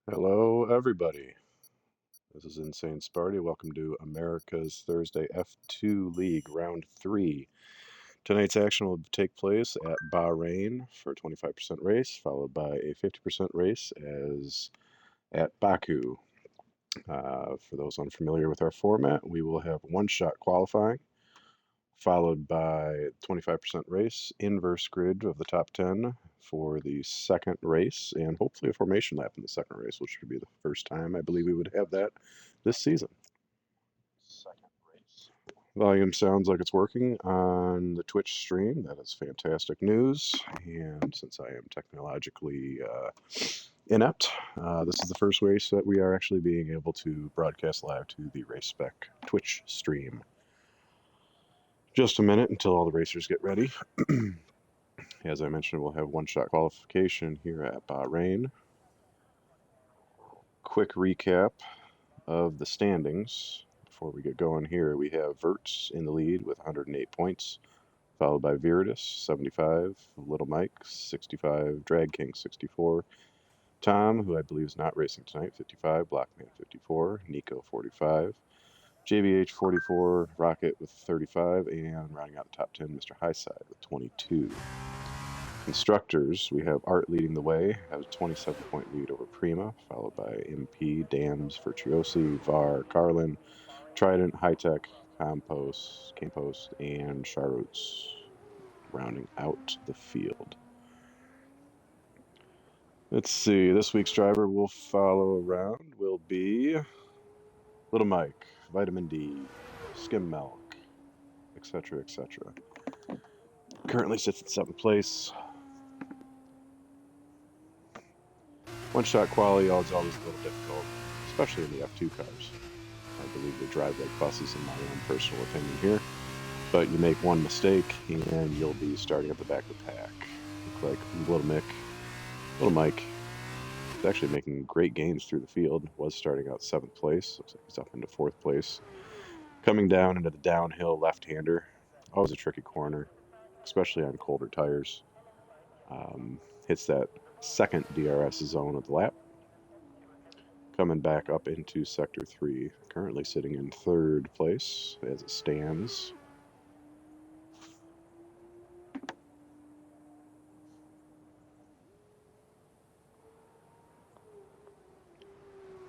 Hello, everybody. This is InsaneSparty. Welcome to America's Thursday F2 League Round 3. Tonight's action will take place at Bahrain for a 25% race, followed by a 50% race as at Baku. For those unfamiliar with our format, we will have one-shot qualifying, followed by 25% race, inverse grid of the top 10 for the second race, and hopefully a formation lap in the second race, which would be the first time I believe we would have that this season. Second race. Volume sounds like it's working on the Twitch stream. That is fantastic news. And since I am technologically inept, this is the first race that we are actually being able to broadcast live to the Race Spec Twitch stream. Just a minute until all the racers get ready. As I mentioned, we'll have one-shot qualification here at Bahrain. Quick recap of the standings before we get going here. We have Verts in the lead with 108 points, followed by Viridis, 75, Little Mike, 65, Drag King, 64, Tom, who I believe is not racing tonight, 55, Blackman, 54, Nico, 45, JBH 44, Rocket with 35, and rounding out the top 10, Mr. Highside with 22. Constructors, we have Art leading the way, has a 27-point lead over Prima, followed by MP, Dams, Virtuosi, VAR, Carlin, Trident, High-Tech, Campos, and Charoots, rounding out the field. Let's see, this week's driver we'll follow around will be Little Mike, Vitamin D, Skim Milk, etc., etc. Currently sits in 7th place. One-shot quality is always a little difficult, especially in the F2 cars. I believe they drive like buses in my own personal opinion here. But you make one mistake and you'll be starting at the back of the pack. Look like Little Mike is actually making great gains through the field. Was starting out 7th place. Looks like he's up into 4th place. Coming down into the downhill left-hander. Always a tricky corner, especially on colder tires. Hits that second DRS zone of the lap. Coming back up into Sector 3. Currently sitting in 3rd place as it stands.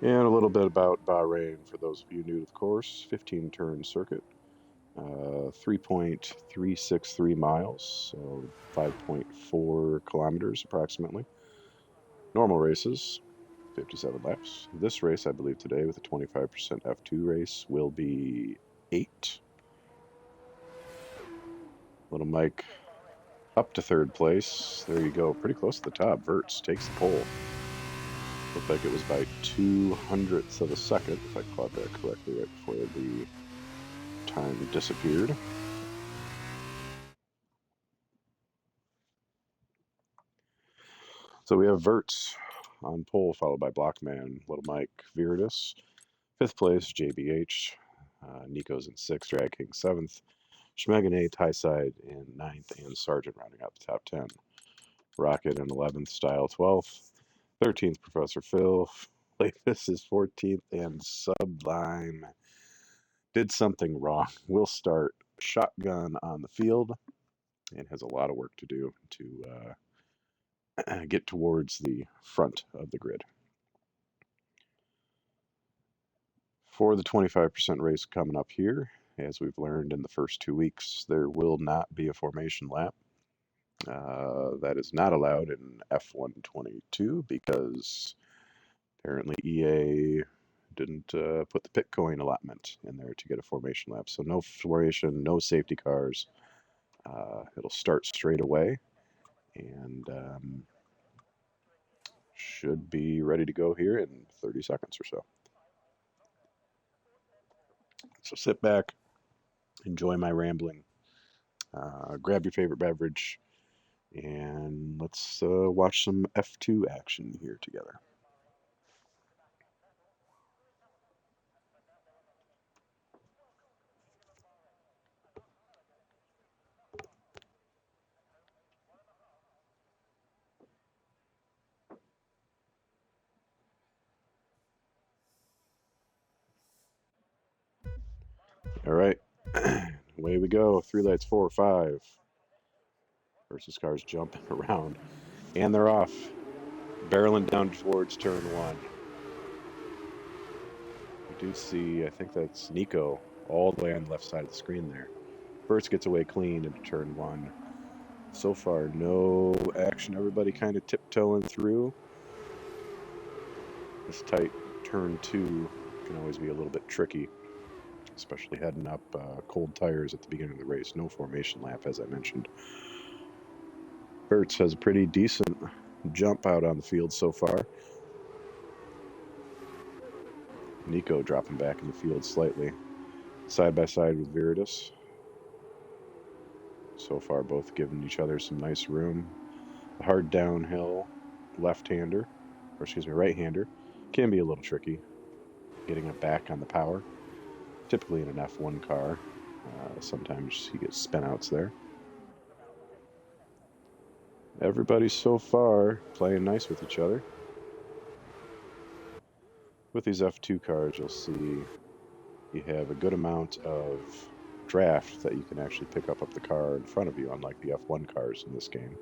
And a little bit about Bahrain for those of you new to the course. 15-turn circuit, 3.363 miles, so 5.4 kilometers approximately. Normal races, 57 laps. This race, I believe today with a 25% F2 race, will be 8. Little Mike up to 3rd place. There you go, pretty close to the top. Verts takes the pole. Looked like it was by 200ths of a second, if I caught that correctly, right before the time disappeared. So we have Verts on pole, followed by Blockman, Little Mike, Viridis. 5th place, JBH. Nico's in 6th, Drag King 7th. Schmeg in 8th, Highside in 9th, and Sargent rounding out the top 10. Rocket in 11th, Style 12th. 13th, Professor Phil. This is 14th, and Sublime did something wrong. We'll start shotgun on the field and has a lot of work to do to get towards the front of the grid. For the 25% race coming up here, as we've learned in the first 2 weeks, there will not be a formation lap. That is not allowed in F122 because apparently EA didn't put the pit coin allotment in there to get a formation lap. So no formation, no safety cars. It'll start straight away and should be ready to go here in 30 seconds or so. So sit back, enjoy my rambling, grab your favorite beverage, and let's watch some F2 action here together. All right, away we go. 3 lights, 4, 5. Versus cars jumping around, and they're off. Barreling down towards turn 1. We do see, I think that's Nico, all the way on the left side of the screen there. First gets away clean into turn 1. So far, no action. Everybody kind of tiptoeing through. This tight turn 2 can always be a little bit tricky, especially heading up cold tires at the beginning of the race. No formation lap, as I mentioned. Bertz has a pretty decent jump out on the field so far. Nico dropping back in the field slightly. Side by side with Viridis. So far, both giving each other some nice room. The hard downhill left-hander, or excuse me, right-hander, can be a little tricky. Getting it back on the power. Typically in an F1 car. Sometimes you get spin-outs there. Everybody so far playing nice with each other. With these F2 cars, you'll see you have a good amount of draft that you can actually pick up the car in front of you, unlike the F1 cars in this game.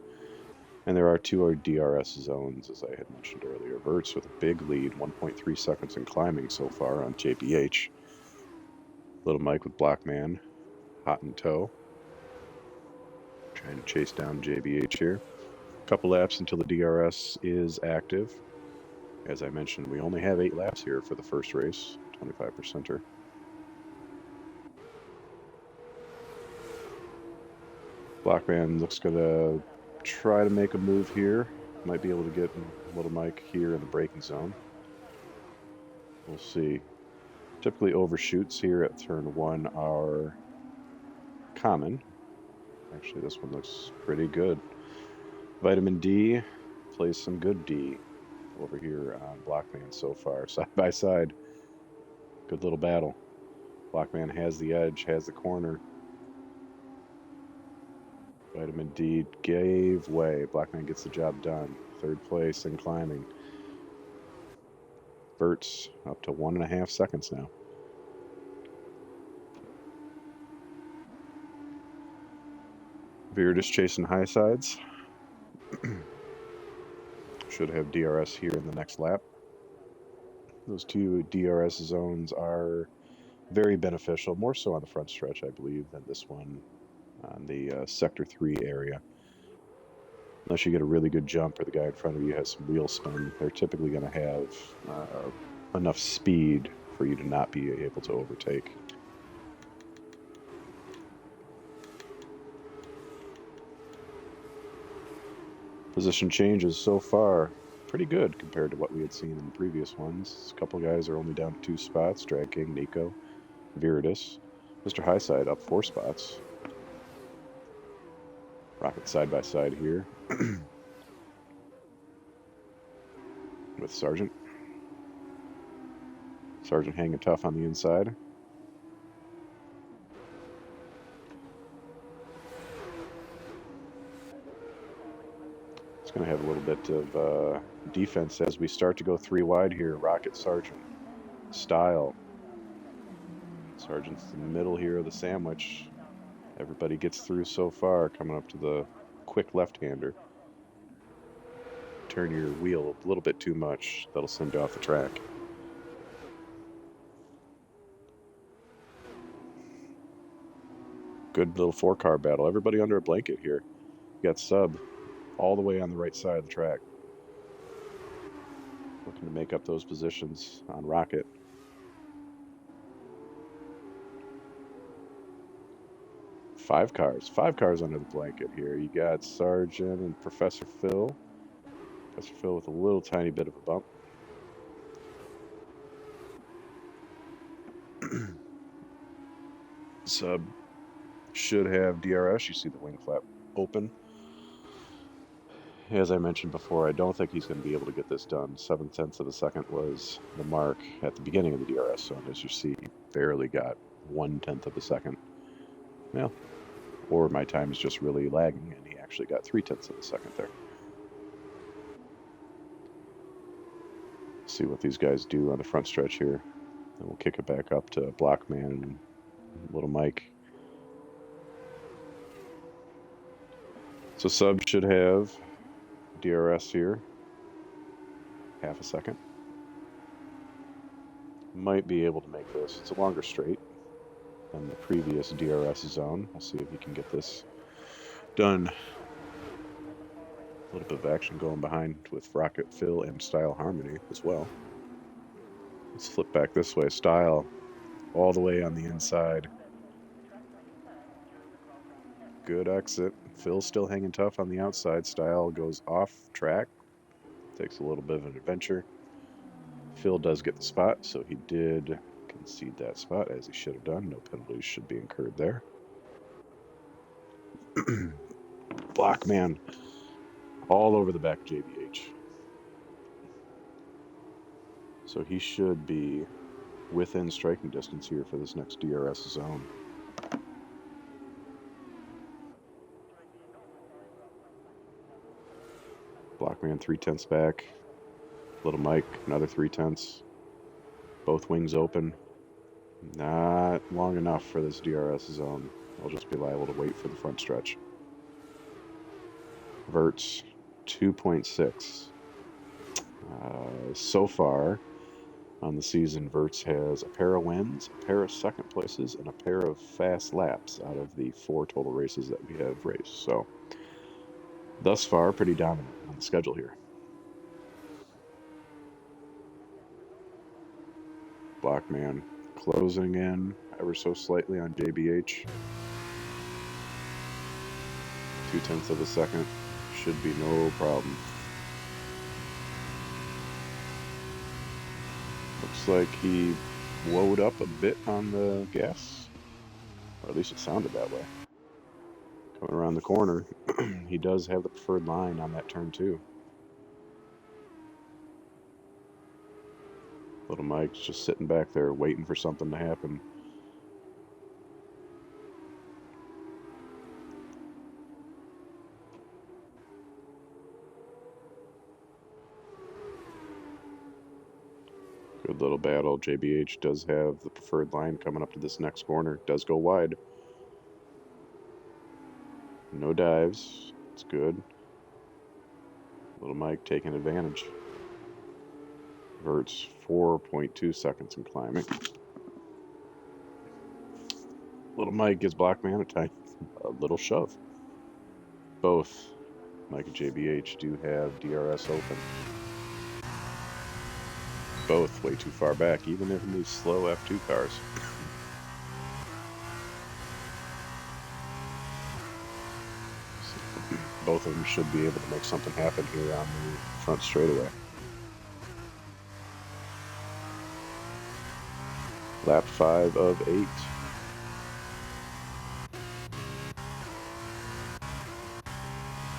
And there are 2 DRS zones, as I had mentioned earlier. Verts with a big lead, 1.3 seconds in climbing so far on JBH. Little Mike with Blackman, hot in tow. Trying to chase down JBH here. A couple laps until the DRS is active. As I mentioned, we only have 8 laps here for the first race, 25%er. Blackman looks gonna try to make a move here. Might be able to get Little Mike here in the braking zone. We'll see. Typically overshoots here at turn 1 are common. Actually, this one looks pretty good. Vitamin D plays some good D over here on Blackman so far. Side by side. Good little battle. Blackman has the edge, has the corner. Vitamin D gave way. Blackman gets the job done. 3rd place in climbing. Verts up to 1.5 seconds now. Viridis chasing high sides. Should have DRS here in the next lap. Those 2 DRS zones are very beneficial, more so on the front stretch, I believe, than this one on the Sector 3 area. Unless you get a really good jump or the guy in front of you has some wheel spin, they're typically going to have enough speed for you to not be able to overtake. Position changes so far pretty good compared to what we had seen in the previous ones. A couple guys are only down 2 spots. Drag King, Nico, Viridis. Mr. Highside up 4 spots. Rocket side by side here with Sargent. Sargent hanging tough on the inside. It's going to have a little bit of defense as we start to go 3 wide here. Rocket, Sargent, Style. Sargent's in the middle here of the sandwich. Everybody gets through so far, coming up to the quick left-hander. Turn your wheel a little bit too much. That'll send you off the track. Good little 4-car battle. Everybody under a blanket here. You got Sub all the way on the right side of the track. Looking to make up those positions on Rocket. Five cars under the blanket here. You got Sargent and Professor Phil. Professor Phil with a little tiny bit of a bump. Sub should have DRS. You see the wing flap open. As I mentioned before, I don't think he's going to be able to get this done. 7/10 of a second was the mark at the beginning of the DRS zone. As you see, he barely got 1/10 of a second. Well, or my time is just really lagging, and he actually got 3/10 of a second there. See what these guys do on the front stretch here. And we'll kick it back up to Blackman and Little Mike. So sub should have DRS here. Half a second. Might be able to make this. It's a longer straight than the previous DRS zone. We'll see if he can get this done. A little bit of action going behind with Rocket Phil and Style Harmony as well. Let's flip back this way. Style all the way on the inside. Good exit. Phil's still hanging tough on the outside. Style goes off track. Takes a little bit of an adventure. Phil does get the spot, so he did concede that spot as he should have done. No penalties should be incurred there. Blockman all over the back of JBH. So he should be within striking distance here for this next DRS zone. Blockman 3/10 back. Little Mike, another 3/10. Both wings open. Not long enough for this DRS zone. I'll just be liable to wait for the front stretch. Verts 2.6. So far on the season, Verts has a pair of wins, a pair of second places, and a pair of fast laps out of the 4 total races that we have raced. So thus far, pretty dominant on the schedule here. Blockman closing in ever so slightly on JBH. 0.2 of a second. Should be no problem. Looks like he blowed up a bit on the gas, or at least it sounded that way. Coming around the corner, he does have the preferred line on that turn too. Little Mike's just sitting back there waiting for something to happen. Good little battle. JBH does have the preferred line coming up to this next corner. Does go wide. No dives. It's good. Little Mike taking advantage. Verts 4.2 seconds in climbing. Little Mike gives Blockman a little shove. Both Mike and JBH do have DRS open. Both way too far back, even in these slow F2 cars. Both of them should be able to make something happen here on the front straightaway. Lap 5 of 8.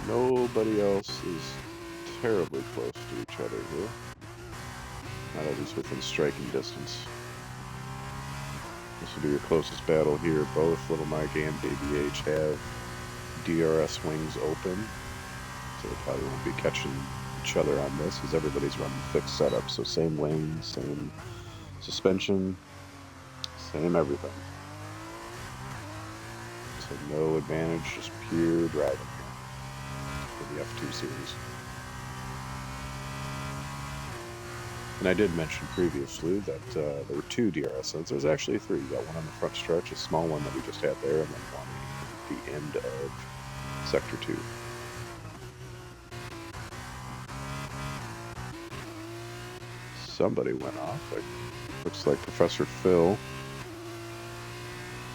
Nobody else is terribly close to each other here. Not at least within striking distance. This will be your closest battle here. Both Little Mike and JBH have DRS wings open, so they probably won't be catching each other on this because everybody's running fixed setup. So same wing, same suspension, same everything. So no advantage, just pure driving here for the F2 series. And I did mention previously that there were 2 DRS zones. There's actually 3. You got one on the front stretch, a small one that we just had there, and then one at the end of Sector 2. Somebody went off. Looks like Professor Phil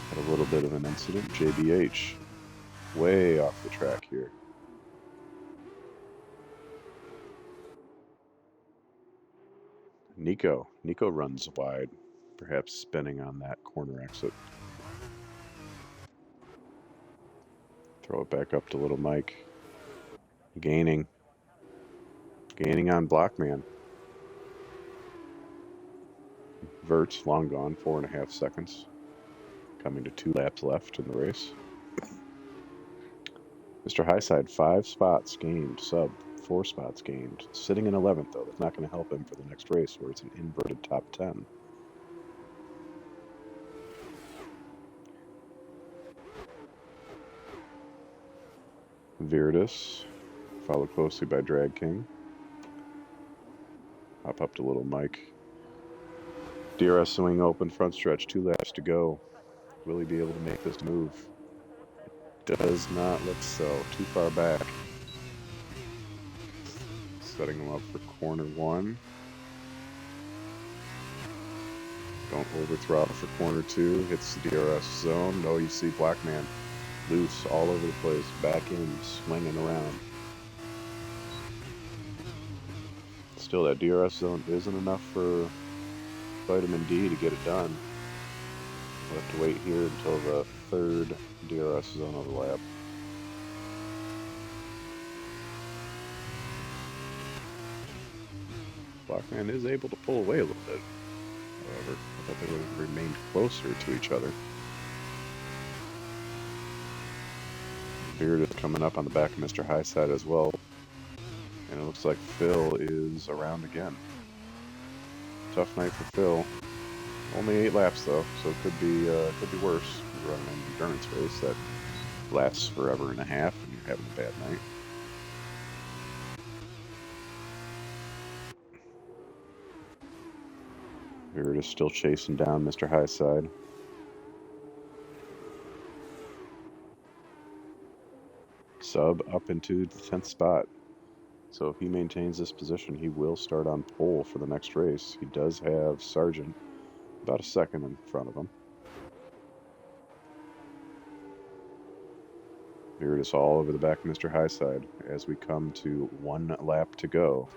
had a little bit of an incident. JBH way off the track here. Nico runs wide, perhaps spinning on that corner exit. Throw it back up to Little Mike. Gaining on Blockman. Verts, long gone, 4.5 seconds. Coming to 2 laps left in the race. Mr. Highside, 5 spots gained, sub 4 spots gained. Sitting in 11th, though. That's not going to help him for the next race, where it's an inverted top 10. Viridis, followed closely by Drag King. Hop up to Little Mike. DRS swing open, front stretch, 2 laps to go. Will he be able to make this move? Does not look so. Too far back. Setting him up for corner 1. Don't over throttle for corner 2. Hits the DRS zone. No, you see Blackman loose all over the place. Back in, swinging around. Still, that DRS zone isn't enough for Vitamin D to get it done. We'll have to wait here until the 3rd DRS zone overlap. Blackman is able to pull away a little bit. However, I thought they would have remained closer to each other. Beard is coming up on the back of Mr. Highside as well. And it looks like Phil is around again. Tough night for Phil. Only 8 laps though, so it could be worse. You're running an endurance race that lasts forever and a half and you're having a bad night. Beard is still chasing down Mr. Highside. Sub up into the 10th spot. So if he maintains this position, he will start on pole for the next race. He does have Sargent about a second in front of him. Here it is all over the back of Mr. Highside as we come to 1 lap to go.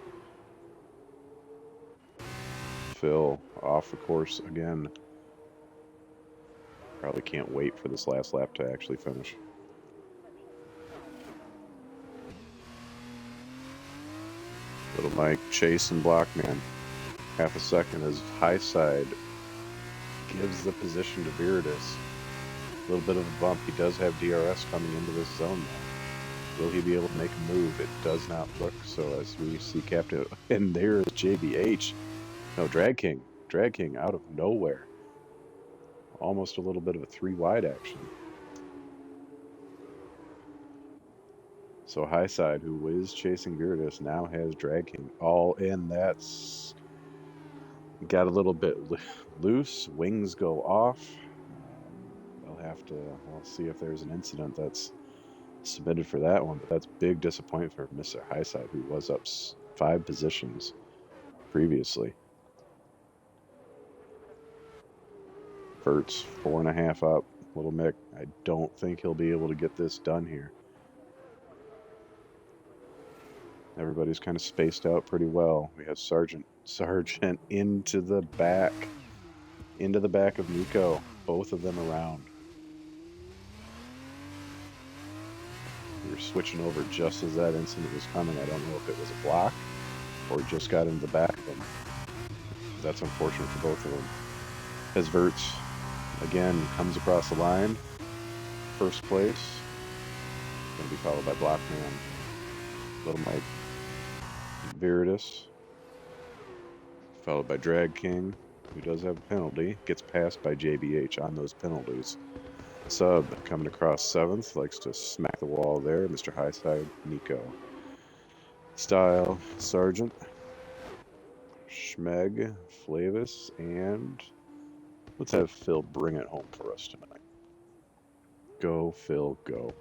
Phil off the course again. Probably can't wait for this last lap to actually finish. Little Mike chasing Blockman. Half a second as Highside gives the position to Viridis. A little bit of a bump. He does have DRS coming into this zone now. Will he be able to make a move? It does not look so as we see Captain. And there is JBH. No, Drag King. Drag King out of nowhere. Almost a little bit of a 3-wide action. So Highside, who is chasing Viridis, now has Drag King all in. That's got a little bit loose. Wings go off. They'll have to. We'll see if there's an incident that's submitted for that one. But that's big disappointment for Mr. Highside, who was up 5 positions previously. Verts 4.5 up. Little Mick, I don't think he'll be able to get this done here. Everybody's kind of spaced out pretty well. We have Sargent into the back of Nico. Both of them around. We were switching over just as that incident was coming. I don't know if it was a block or just got into the back of them. That's unfortunate for both of them. As Verts again comes across the line, first place, going to be followed by Blockman. Little Mike. Viridis, followed by Drag King, who does have a penalty, gets passed by JBH on those penalties. Sub coming across 7th, likes to smack the wall there. Mr. Highside, Nico. Style, Sargent, Schmeg, Flavis, and let's have Phil bring it home for us tonight. Go, Phil, go.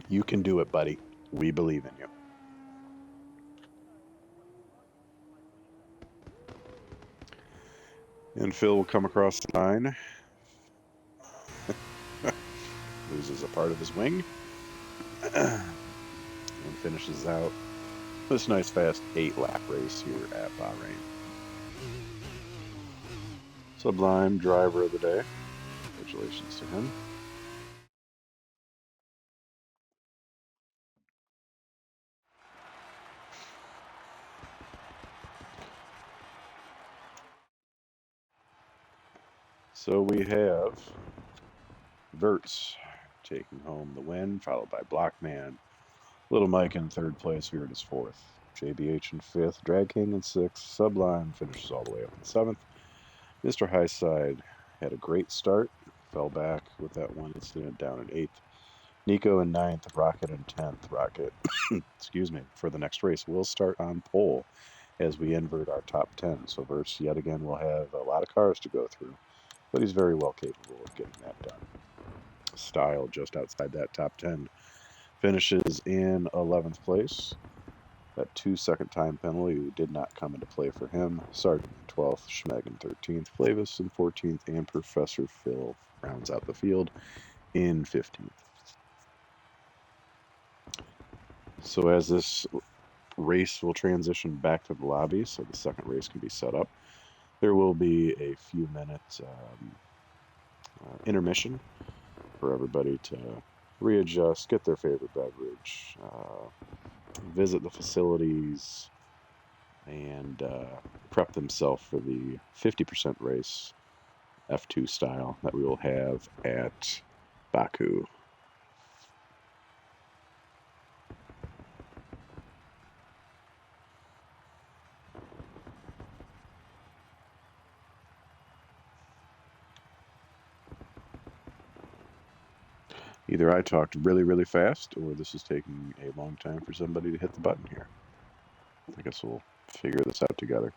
You can do it, buddy. We believe in you. And Phil will come across the line. Loses a part of his wing. And finishes out this nice fast 8-lap race here at Bahrain. Sublime driver of the day. Congratulations to him. So we have Verts taking home the win, followed by Blockman. Little Mike in 3rd place, Viridis 4th. JBH in 5th, Drag King in 6th. Sublime finishes all the way up in 7th. Mr. Highside had a great start, fell back with that one incident down in 8th. Nico in 9th, Rocket in 10th. Rocket, excuse me, for the next race will start on pole as we invert our top 10. So Verse, yet again, will have a lot of cars to go through, but he's very well capable of getting that done. Style just outside that top 10. Finishes in 11th place. That 2-second time penalty did not come into play for him. Sargent in 12th, Schmeg in 13th, Flavis in 14th, and Professor Phil rounds out the field in 15th. So as this race will transition back to the lobby, so the second race can be set up, there will be a few minutes intermission for everybody to readjust, get their favorite beverage, visit the facilities, and prep themselves for the 50% race F2 style that we will have at Baku. Either I talked really, really fast, or this is taking a long time for somebody to hit the button here. I guess we'll figure this out together.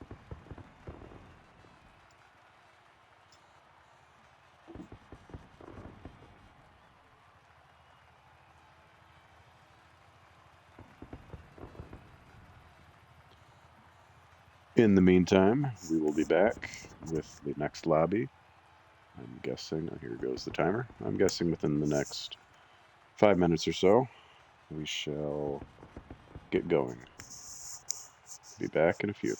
In the meantime, we will be back with the next lobby. I'm guessing, here goes the timer. I'm guessing within the next 5 minutes or so, we shall get going. Be back in a few.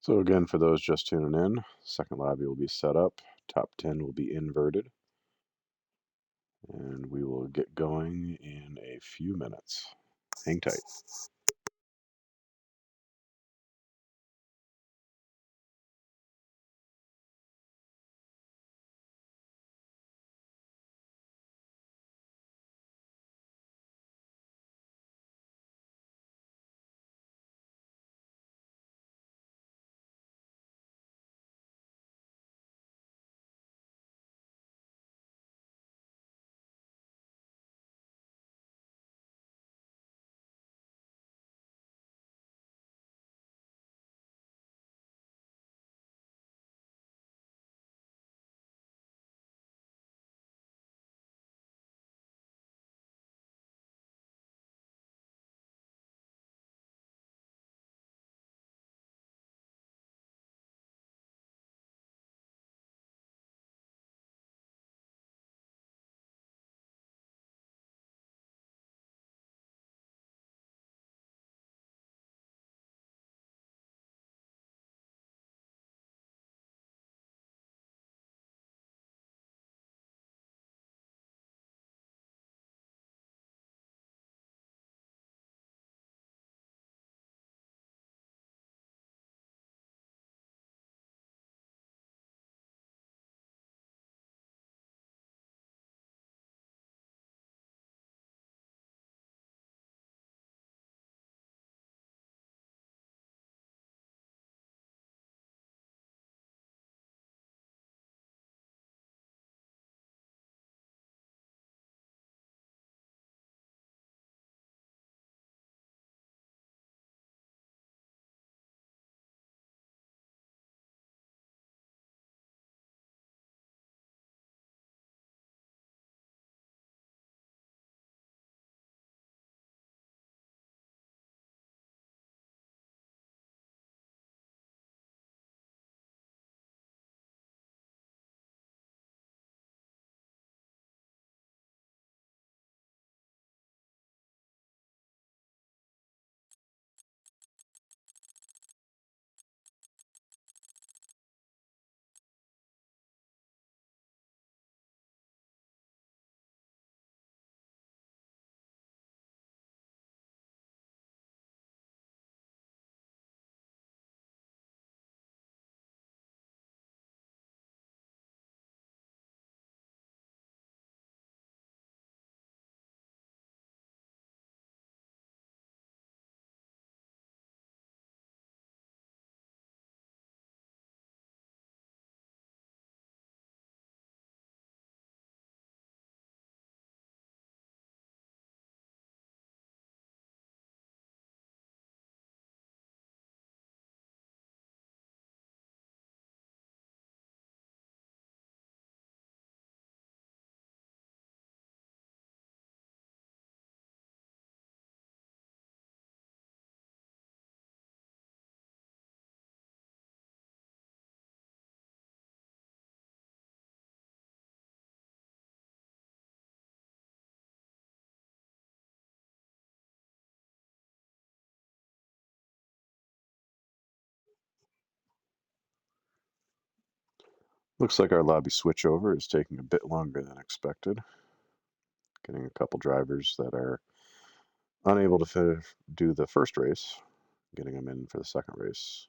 So again, for those just tuning in, second lobby will be set up. Top 10 will be inverted. And we will get going in a few minutes. Hang tight. Looks like our lobby switchover is taking a bit longer than expected. Getting a couple drivers that are unable to do the first race, getting them in for the second race.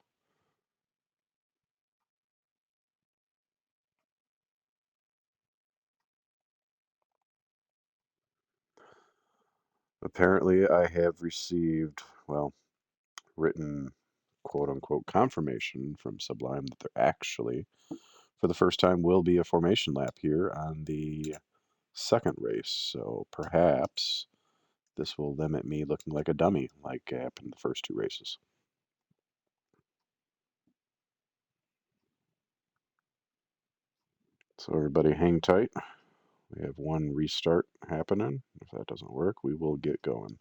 Apparently, I have received, well, written quote-unquote confirmation from Sublime that there actually, for the first time, will be a formation lap here on the second race. So perhaps this will limit me looking like a dummy like happened in the first two races. So everybody hang tight. We have one restart happening. If that doesn't work, we will get going.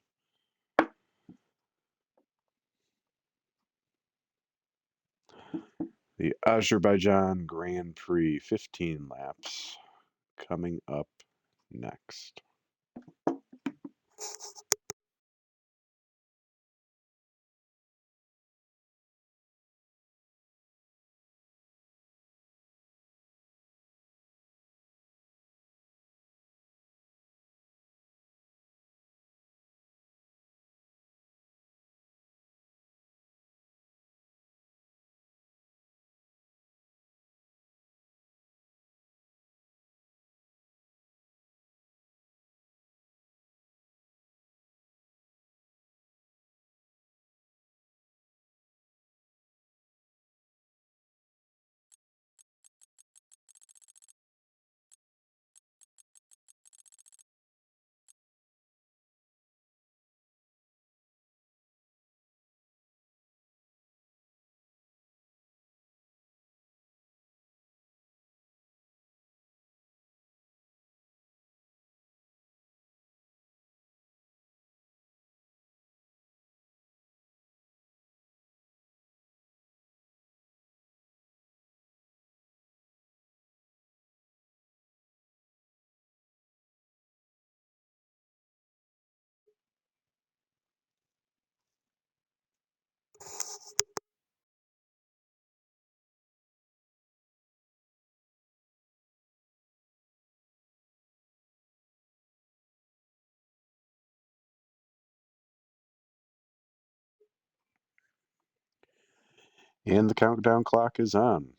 The Azerbaijan Grand Prix, 15 laps, coming up next. And the countdown clock is on.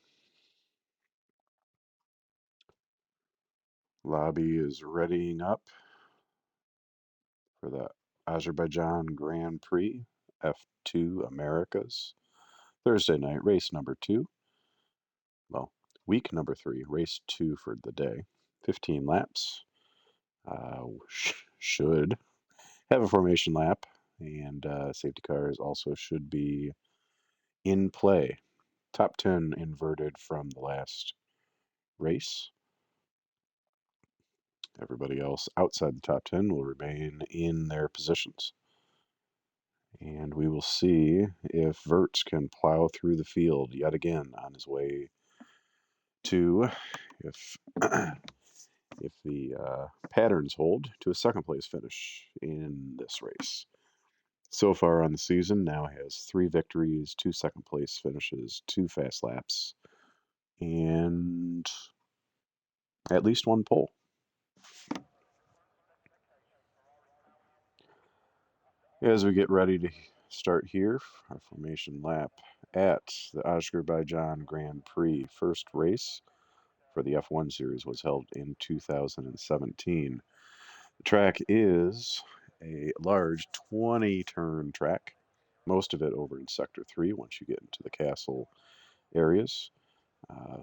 Lobby is readying up for the Azerbaijan Grand Prix F2 Americas. Thursday night, race number 2. Well, week number 3, race 2 for the day. 15 laps. Should have a formation lap, and safety cars also should be in play. Top 10 inverted from the last race. Everybody else outside the top 10 will remain in their positions. And we will see if Verts can plow through the field yet again on his way to, if if the patterns hold, to a second place finish in this race. So far on the season, now has 3 victories, 2 second place finishes, 2 fast laps, and at least 1 pole. As we get ready to start here, our formation lap at the Azerbaijan Grand Prix. First race for the F1 series was held in 2017. The track is a large 20-turn track, most of it over in Sector 3 once you get into the castle areas.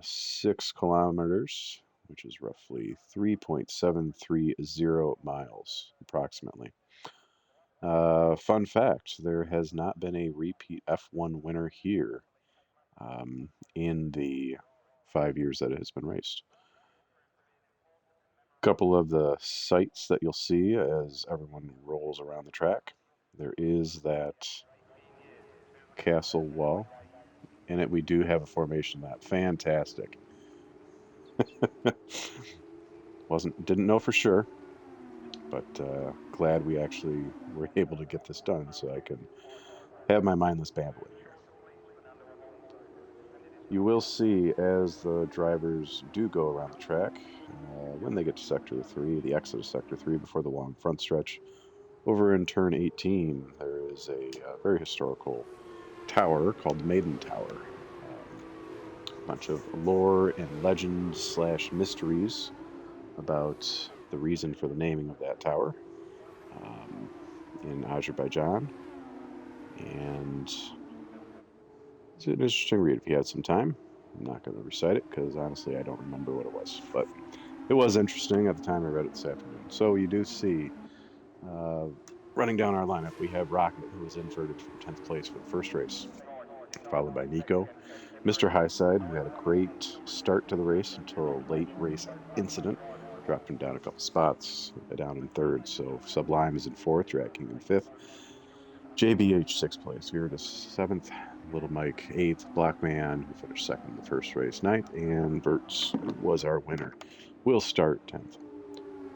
6 kilometers, which is roughly 3.730 miles approximately. Fun fact, there has not been a repeat F1 winner here in the 5 years that it has been raced. A couple of the sights that you'll see as everyone rolls around the track. There is that castle wall. In it, we do have a formation lap. Fantastic. Didn't know for sure, but glad we actually were able to get this done so I can have my mindless babbling here. You will see as the drivers do go around the track, when they get to Sector 3, the exit of Sector 3 before the long front stretch, over in turn 18, there is a very historical tower called the Maiden Tower. A bunch of lore and legends slash mysteries about the reason for the naming of that tower in Azerbaijan. And it's an interesting read if you had some time. I'm not going to recite it because honestly I don't remember what it was, but it was interesting at the time I read it this afternoon. So you do see, running down our lineup, we have Rocket, who was inverted from 10th place for the first race, followed by Nico, Mr. Highside, who had a great start to the race until a late race incident, dropped him down a couple spots, down in third. So Sublime is in fourth, Drag King in fifth, JBH 6th place, Viridis 7th, Little Mike 8th, Blockman, who finished second in the first race, 9th, and Verts was our winner. Will start 10th.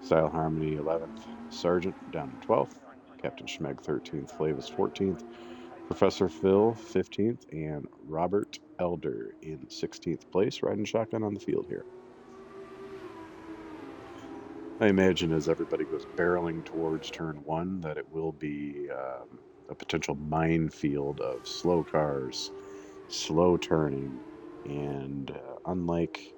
Style Harmony 11th, Sergeant down in 12th, Captain Schmeg 13th, Flavis 14th, Professor Phil 15th, and Robert Elder in 16th place, riding shotgun on the field here. I imagine as everybody goes barreling towards turn 1 that it will be a potential minefield of slow cars, slow turning, and unlike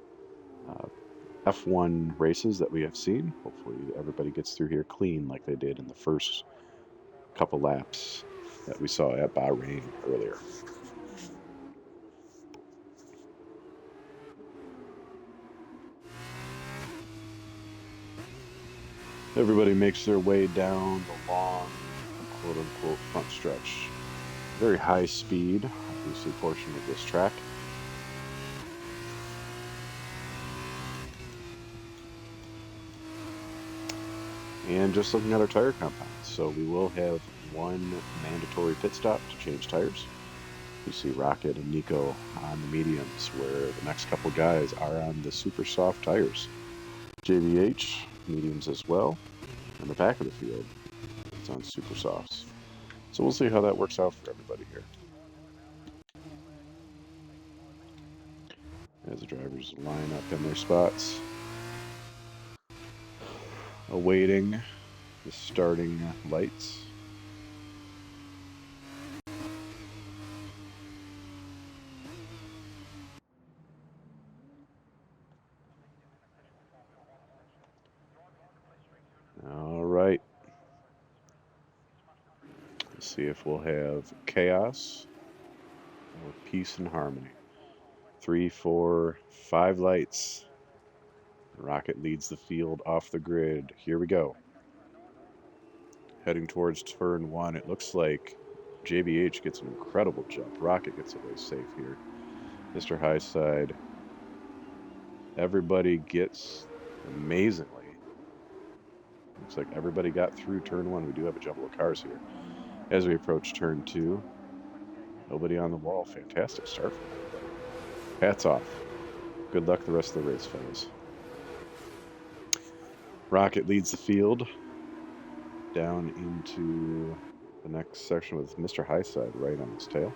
F1 races that we have seen, hopefully everybody gets through here clean like they did in the first couple laps that we saw at Bahrain earlier. Everybody makes their way down the long, quote-unquote, front stretch. Very high speed, obviously, portion of this track. And just looking at our tire compound, so we will have one mandatory pit stop to change tires. You see Rocket and Nico on the mediums, where the next couple guys are on the super soft tires. JVH, mediums as well. And the back of the field, it's on super softs. So we'll see how that works out for everybody here. As the drivers line up in their spots, awaiting the starting lights. All right. Let's see if we'll have chaos or peace and harmony. 3, 4, 5 lights. Rocket leads the field off the grid. Here we go. Heading towards turn 1. It looks like JBH gets an incredible jump. Rocket gets away safe here. Mr. Highside. Everybody gets amazingly. Looks like everybody got through turn 1. We do have a jumble of cars here. As we approach turn 2, nobody on the wall. Fantastic start from everybody. Hats off. Good luck the rest of the race, fellas. Rocket leads the field down into the next section with Mr. Highside right on his tail.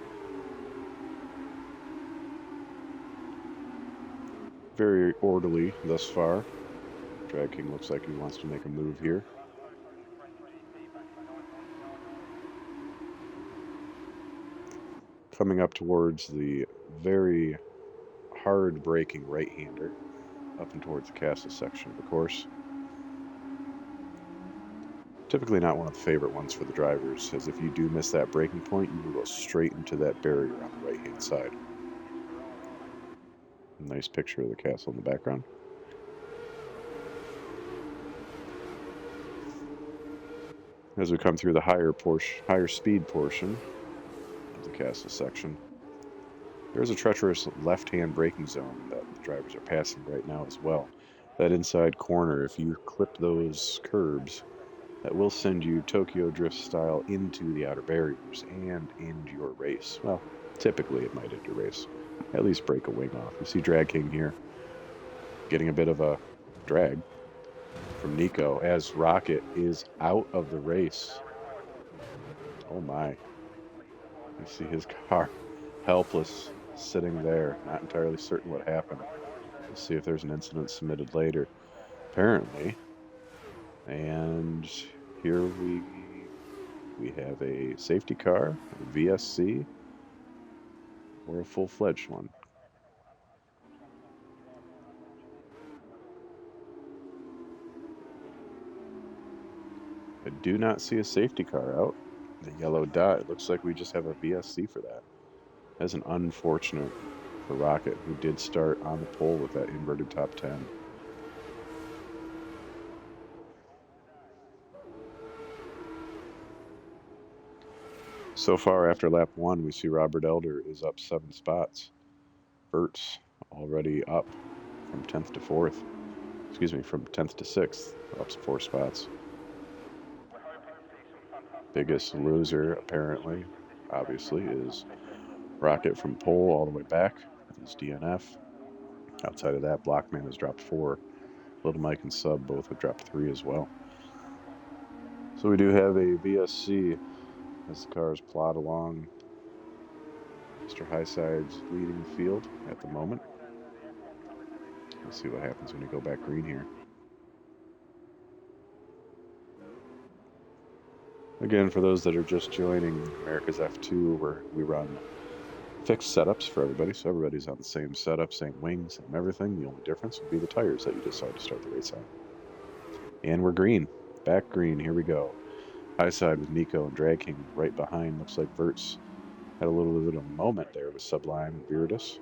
Very orderly thus far. Drag King looks like he wants to make a move here. Coming up towards the very hard braking right-hander, up and towards the castle section of the course. Typically not one of the favorite ones for the drivers, as if you do miss that braking point, you will go straight into that barrier on the right-hand side. Nice picture of the castle in the background. As we come through the higher speed portion of the castle section, there's a treacherous left-hand braking zone that the drivers are passing right now as well. That inside corner, if you clip those curbs, that will send you Tokyo Drift style into the outer barriers and end your race. Well, typically it might end your race. At least break a wing off. You see Drag King here getting a bit of a drag from Nico as Rocket is out of the race. Oh my. You see his car helpless sitting there, not entirely certain what happened. We'll see if there's an incident submitted later. Apparently, and here we have a safety car, a VSC, or a full-fledged one. I do not see a safety car out. The yellow dot, it looks like we just have a VSC for that. That's an unfortunate for Rocket, who did start on the pole with that inverted top 10. So far, after lap 1, we see Robert Elder is up 7 spots. Verts already up from 10th to 4th. Excuse me, from 10th to 6th, up 4 spots. Biggest loser, apparently, obviously, is Rocket from pole all the way back with his DNF. Outside of that, Blockman has dropped 4. Little Mike and Sub both have dropped 3 as well. So we do have a VSC as the cars plod along. Mr. Highside's leading the field at the moment. We'll see what happens when we go back green here. Again, for those that are just joining America's F2, where we run fixed setups for everybody, so everybody's on the same setup, same wings, same everything. The only difference would be the tires that you decide to start the race on. And we're green. Back green. Here we go. High side with Nico and Drag King right behind. Looks like Verts had a little bit of a moment there with Sublime and Viridis.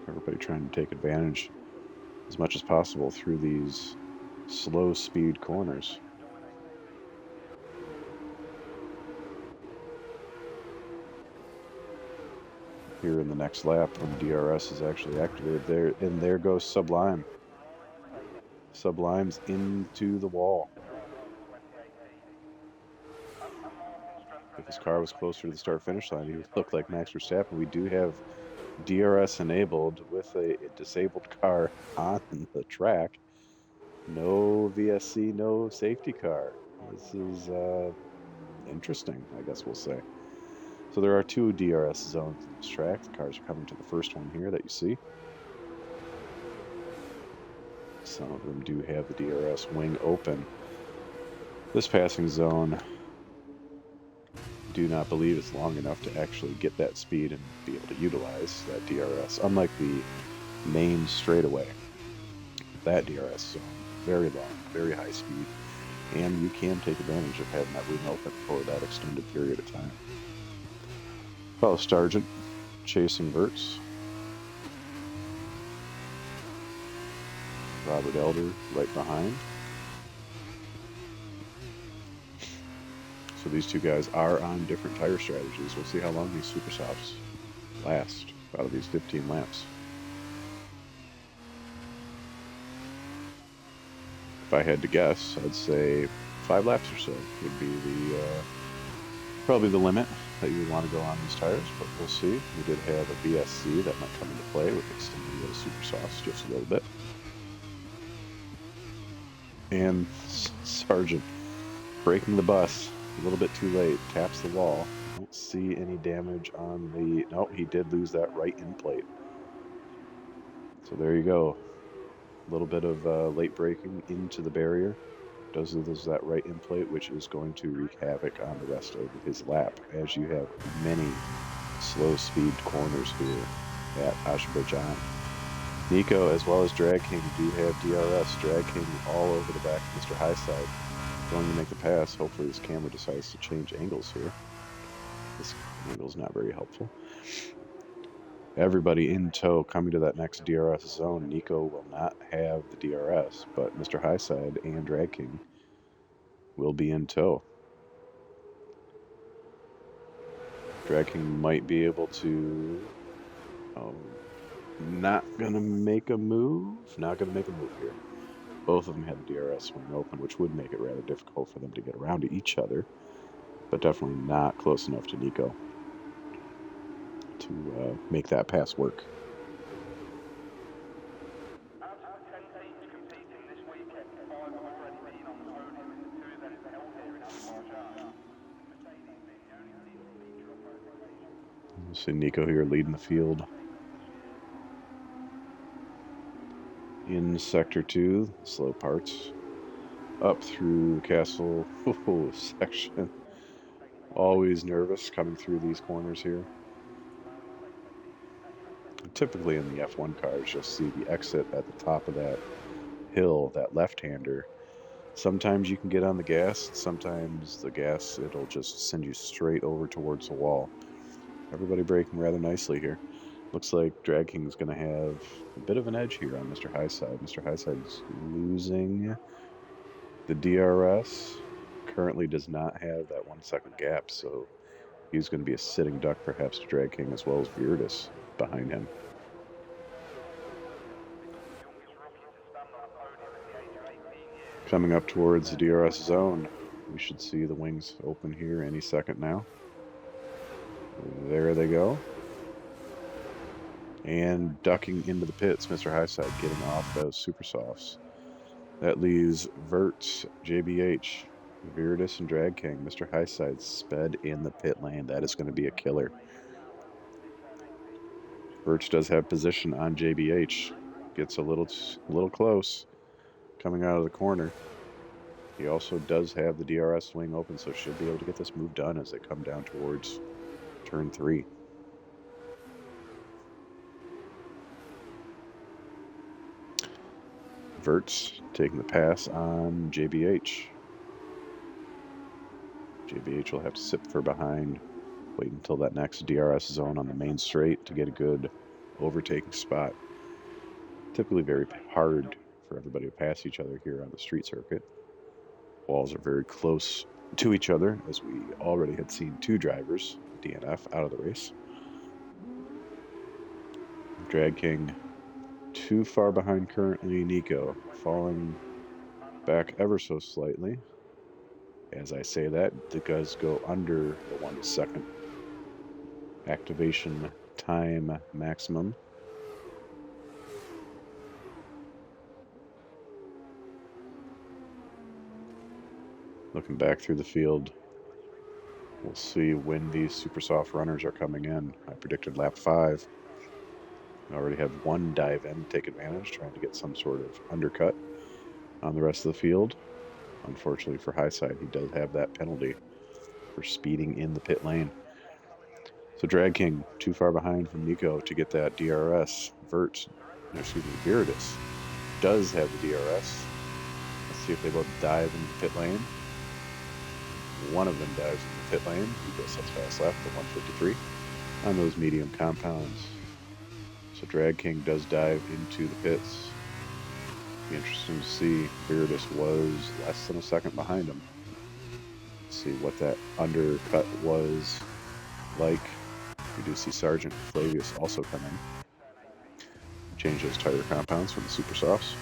Everybody trying to take advantage as much as possible through these slow speed corners. Here in the next lap when DRS is actually activated there, and there goes Sublime. Sublime's into the wall. If his car was closer to the start-finish line, he would look like Max Verstappen. We do have DRS enabled with a disabled car on the track. No VSC, no safety car. This is interesting, I guess we'll say. So there are 2 DRS zones in this track. The cars are coming to the first one here that you see. Some of them do have the DRS wing open. This passing zone, do not believe it's long enough to actually get that speed and be able to utilize that DRS. Unlike the main straightaway, that DRS zone, very long, very high speed, and you can take advantage of having that wing open for that extended period of time. Fellow Sargent chasing Verts. Robert Elder right behind. So these 2 guys are on different tire strategies. We'll see how long these super softs last out of these 15 laps. If I had to guess, I'd say 5 laps or so would be the probably the limit that you would want to go on these tires, but we'll see. We did have a VSC that might come into play with extending the super softs just a little bit. And Sargent breaking the bus a little bit too late, taps the wall. Don't see any damage on the... No, he did lose that right end plate. So there you go. A little bit of late braking into the barrier. Does lose that right end plate, which is going to wreak havoc on the rest of his lap, as you have many slow speed corners here at Azerbaijan. Nico, as well as Drag King, do have DRS. Drag King all over the back of Mr. Highside. Going to make the pass. Hopefully this camera decides to change angles here. This angle is not very helpful. Everybody in tow coming to that next DRS zone. Nico will not have the DRS, but Mr. Highside and Drag King will be in tow. Drag King might be able to... not going to make a move. Not going to make a move here. Both of them had the DRS swing open, which would make it rather difficult for them to get around to each other, but definitely not close enough to Nico to make that pass work. See Nico here leading the field in Sector 2, slow parts, up through the castle section. Always nervous coming through these corners here. Typically in the F1 cars, you'll see the exit at the top of that hill, that left-hander. Sometimes you can get on the gas, sometimes the gas, it'll just send you straight over towards the wall. Everybody braking rather nicely here. Looks like Drag King's going to have a bit of an edge here on Mr. Highside. Mr. Highside's losing the DRS. Currently does not have that 1 second gap, so he's going to be a sitting duck perhaps to Drag King, as well as Viridis behind him. Coming up towards the DRS zone, we should see the wings open here any second now. There they go. And ducking into the pits, Mr. Highside getting off those super softs. That leaves Verts, JBH, Viridis, and Drag King. Mr. Highside sped in the pit lane. That is going to be a killer. Verts does have position on JBH. Gets a little close coming out of the corner. He also does have the DRS swing open, so should be able to get this move done as they come down towards turn 3. Verts taking the pass on JBH. JBH will have to sit for behind, wait until that next DRS zone on the main straight to get a good overtaking spot. Typically very hard for everybody to pass each other here on the street circuit. Walls are very close to each other, as we already had seen 2 drivers, DNF, out of the race. Drag King too far behind currently. Nico falling back ever so slightly. As I say that, it does go under the 1 second activation time maximum. Looking back through the field, we'll see when these super soft runners are coming in. I predicted lap 5. I already had 1 dive in, take advantage, trying to get some sort of undercut on the rest of the field. Unfortunately for Highside, he does have that penalty for speeding in the pit lane. So Drag King too far behind from Nico to get that DRS. Viridis does have the DRS. Let's see if they both dive into the pit lane. One of them dives in the pit lane. He goes sets fast lap for 153 on those medium compounds. So Drag King does dive into the pits. Be interesting to see. Viridis was less than a second behind him. Let's see what that undercut was like. We do see Sergeant Flavius also come in. Change those tire compounds from the super softs.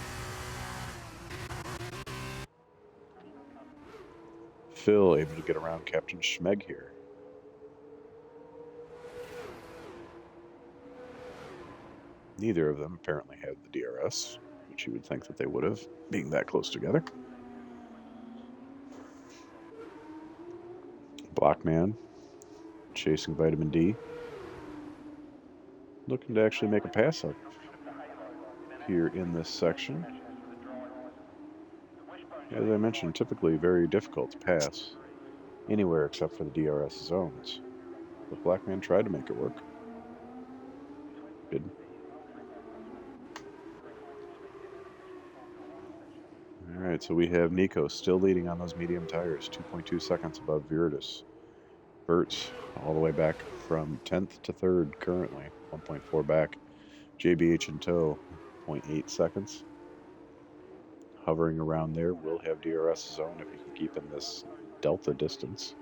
Phil able to get around Captain Schmeg here. Neither of them apparently had the DRS, which you would think that they would have, being that close together. Blockman chasing Vitamin D. Looking to actually make a pass up here in this section. As I mentioned, typically very difficult to pass anywhere except for the DRS zones. But Blackman tried to make it work. Good. Alright, so we have Nico still leading on those medium tires, 2.2 seconds above Viridis. Verts all the way back from 10th to 3rd currently, 1.4 back. JBH in tow, 0.8 seconds. Hovering around there, will have DRS zone if he can keep in this delta distance.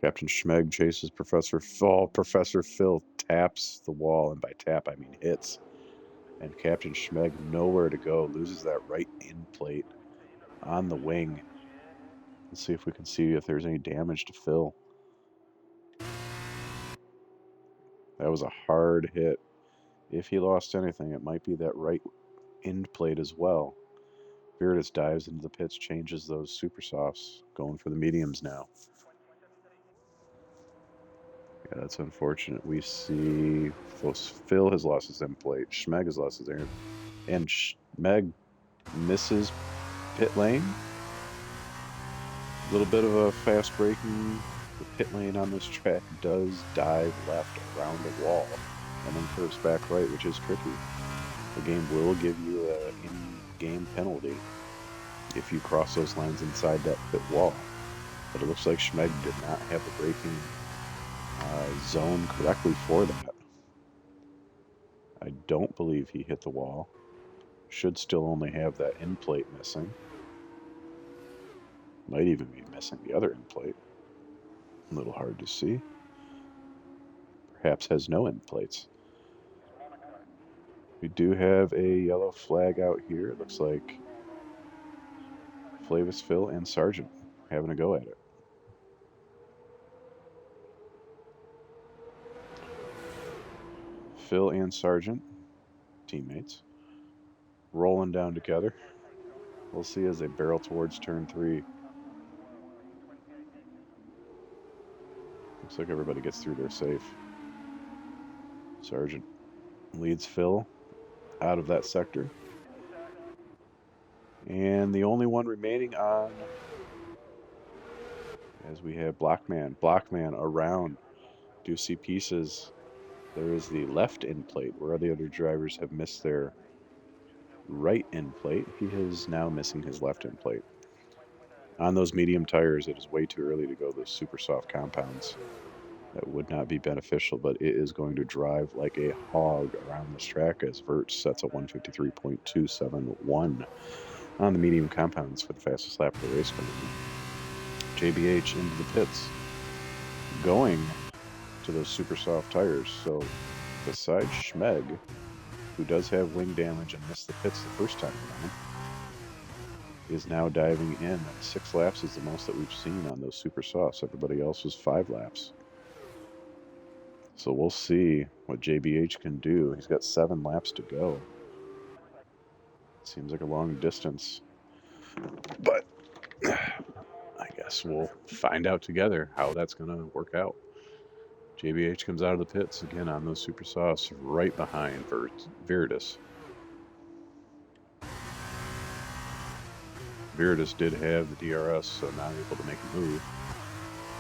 Captain Schmeg chases Professor Phil. Professor Phil taps the wall, and by tap I mean hits. And Captain Schmeg nowhere to go, loses that right end plate on the wing. Let's see if we can see if there's any damage to Phil. That was a hard hit. If he lost anything, it might be that right end plate as well. Viridis dives into the pits, changes those super softs, going for the mediums now. Yeah, that's unfortunate. We see Phil has lost his end plate. Schmeg has lost his air. And Schmeg misses pit lane. A little bit of a fast braking. The pit lane on this track does dive left around a wall and then curves back right, which is tricky. The game will give you an in-game penalty if you cross those lines inside that pit wall. But it looks like Schmeg did not have the braking zone correctly for that. I don't believe he hit the wall. Should still only have that end plate missing. Might even be missing the other end plate. A little hard to see. Perhaps has no end plates. We do have a yellow flag out here. It looks like Flavis, Phil, and Sargent having a go at it. Phil and Sargent, teammates, rolling down together. We'll see as they barrel towards turn 3. Looks like everybody gets through there safe. Sargent leads Phil out of that sector. And the only one remaining on, as we have Blockman around. Do see pieces. There is the left end plate where the other drivers have missed their right end plate. He is now missing his left end plate. On those medium tires, it is way too early to go those super soft compounds. That would not be beneficial, but it is going to drive like a hog around this track as Vert sets a 153.271 on the medium compounds for the fastest lap of the race currently. JBH into the pits, going to those super soft tires. So besides Schmeg, who does have wing damage and missed the pits the first time around, is now diving in. 6 laps is the most that we've seen on those super softs. Everybody else was 5 laps. So we'll see what JBH can do. He's got 7 laps to go. Seems like a long distance. But I guess we'll find out together how that's going to work out. JBH comes out of the pits again on those super softs right behind Viridis. Viridis did have the DRS, so not able to make a move.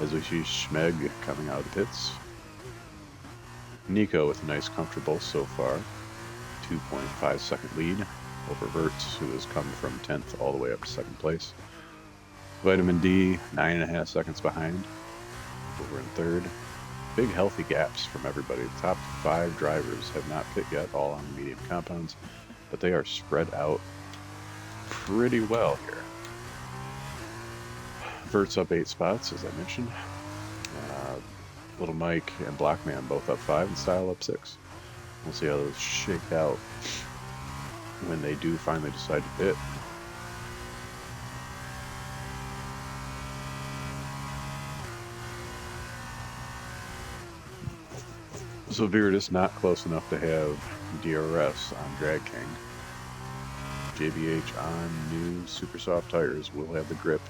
As we see Schmeg coming out of the pits. Nico with a nice comfortable so far. 2.5 second lead over Verts, who has come from 10th all the way up to 2nd place. Vitamin D, 9.5 seconds behind, over in 3rd. Big healthy gaps from everybody. The top 5 drivers have not pit yet, all on the medium compounds, but they are spread out pretty well here. Vert's up 8 spots, as I mentioned. Little Mike and Blackman both up 5 and Style up 6. We'll see how those shake out when they do finally decide to pit. So Viridis not close enough to have DRS on Drag King. JBH on new super soft tires will have the grip.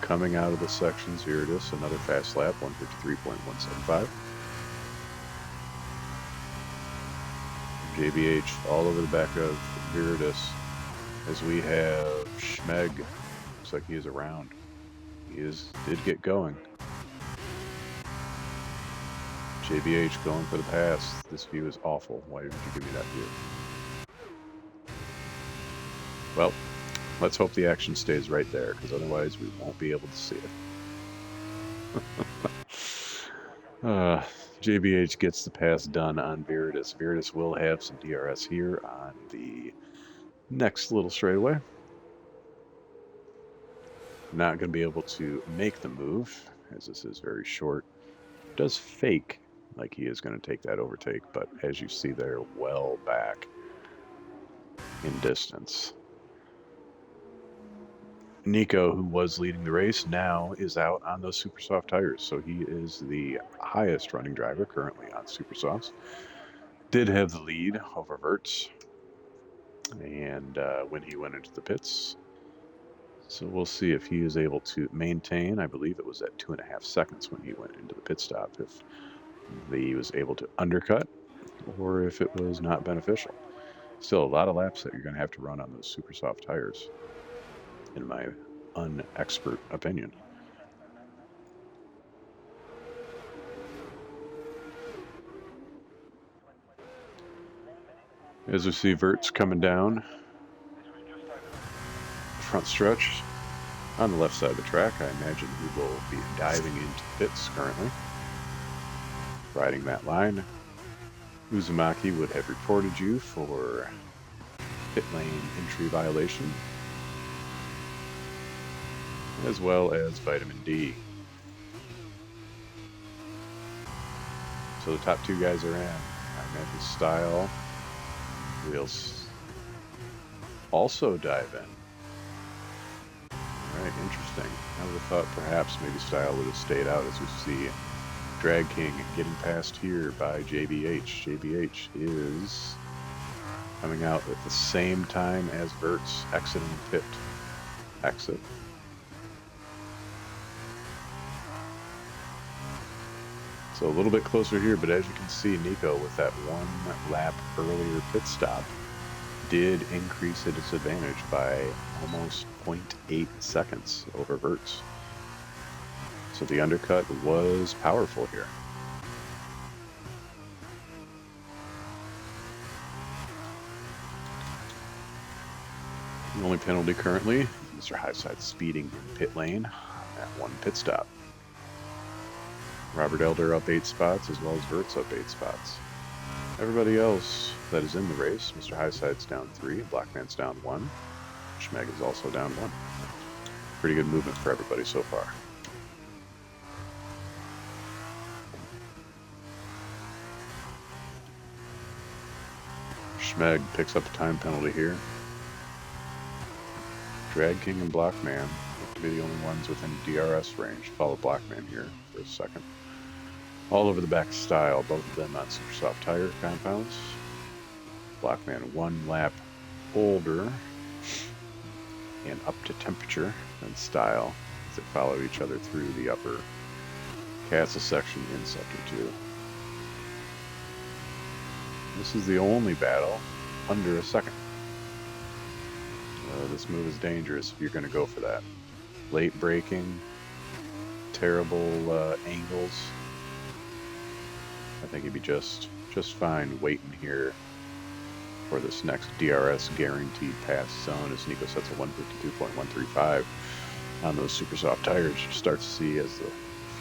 Coming out of the sections, Viridis, another fast lap, 153.175. JBH all over the back of Viridis as we have Schmeg. Looks like he is around. He did get going. JBH going for the pass. This view is awful. Why didn't you give me that view? Well, let's hope the action stays right there, because otherwise we won't be able to see it. JBH gets the pass done on Viridis. Viridis will have some DRS here on the next little straightaway. Not going to be able to make the move, as this is very short. Does fake like he is going to take that overtake, but as you see there, well back in distance. Nico, who was leading the race, now is out on those super soft tires, so he is the highest running driver currently on super softs. Did have the lead over Verts, and when he went into the pits. So we'll see if he is able to maintain. I believe it was at 2.5 seconds when he went into the pit stop. If he was able to undercut or if it was not beneficial. Still, a lot of laps that you're going to have to run on those super soft tires, in my unexpert opinion. As we see Verts coming down the front stretch on the left side of the track, I imagine he will be diving into pits currently, riding that line. Uzumaki would have reported you for pit lane entry violation, as well as vitamin D. So the top two guys are in. I imagine Style will also dive in. Alright, interesting. I would have thought perhaps maybe Style would have stayed out, as we see Drag King getting passed here by JBH. JBH is coming out at the same time as Verts exiting pit exit. So a little bit closer here, but as you can see, Nico with that 1 lap earlier pit stop did increase his advantage by almost 0.8 seconds over Verts. So the undercut was powerful here. The only penalty currently, Mr. Highside speeding in pit lane at 1 pit stop. Robert Elder up 8 spots, as well as Verts up 8 spots. Everybody else that is in the race, Mr. Highside's down 3, Blackman's down 1, Schmeg is also down 1. Pretty good movement for everybody so far. Schmeg picks up a time penalty here. Drag King and Blackman look to be the only ones within DRS range. Follow Blackman here for a second. All over the back Style, both of them on super soft tire compounds. Blackman 1 lap older and up to temperature than Style as they follow each other through the upper castle section in Sector 2. This is the only battle under a second. This move is dangerous if you're going to go for that. Late braking, terrible angles. I think you'd be just fine waiting here for this next DRS guaranteed pass zone as Nico sets a 152.135 on those super soft tires. You start to see as the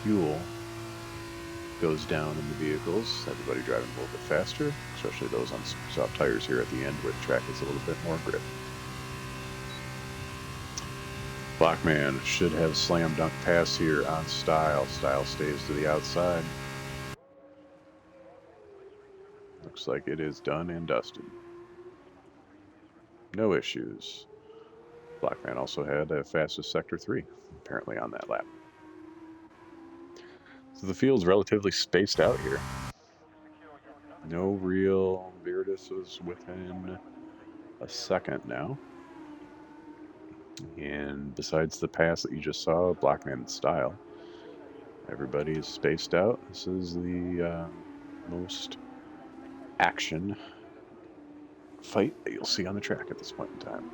fuel goes down in the vehicles, everybody driving a little bit faster, especially those on super soft tires here at the end where the track is a little bit more grip. Blackman should have slam dunk pass here on Style. Style stays to the outside. Looks like it is done and dusted. No issues. Blackman also had a fastest Sector 3, apparently on that lap. So the field's relatively spaced out here. No real... Viridis was within a second now. And besides the pass that you just saw, Blackman and Style, everybody is spaced out. This is the most action fight that you'll see on the track at this point in time.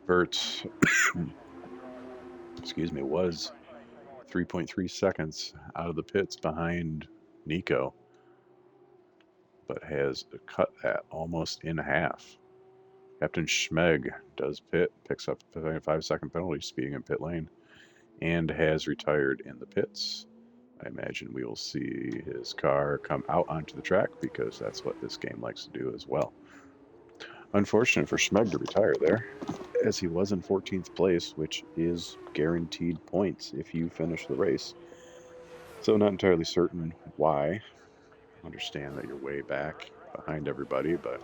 Verts, excuse me, was 3.3 seconds out of the pits behind Nico, but has cut that almost in half. Captain Schmeg does pit, picks up a 5-second penalty speeding in pit lane, and has retired in the pits. I imagine we will see his car come out onto the track because that's what this game likes to do as well. Unfortunate for Schmeg to retire there, as he was in 14th place, which is guaranteed points if you finish the race. So not entirely certain why. Understand that you're way back behind everybody, but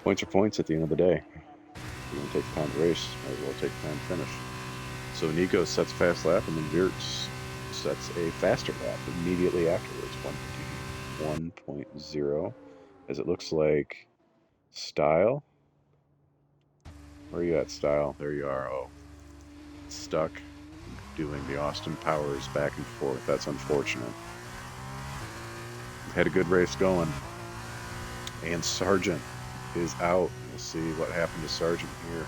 points are points at the end of the day. If you want to take the time to race, might as well take the time to finish. So Nico sets a fast lap, and then Virts sets a faster lap immediately afterwards, 1:51.0, as it looks like Style. Where are you at, Style? There you are. Oh, stuck. doing the Austin Powers back and forth. That's unfortunate. Had a good race going. And Sargent is out. We'll see what happened to Sargent here.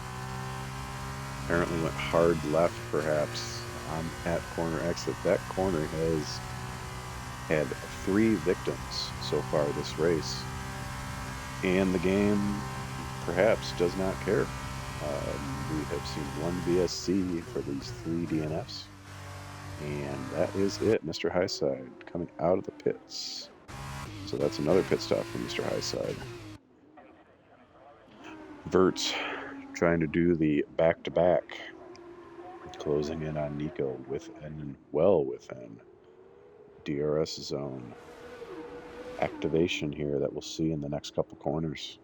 Apparently went hard left, perhaps, on that corner exit. That corner has had 3 victims so far this race. And the game perhaps does not care. We have seen 1 VSC for these 3 DNFs. And that is it. Mr. Highside coming out of the pits. So that's another pit stop for Mr. Highside. Verts trying to do the back-to-back. Closing in on Nico well within DRS zone activation here that we'll see in the next couple corners.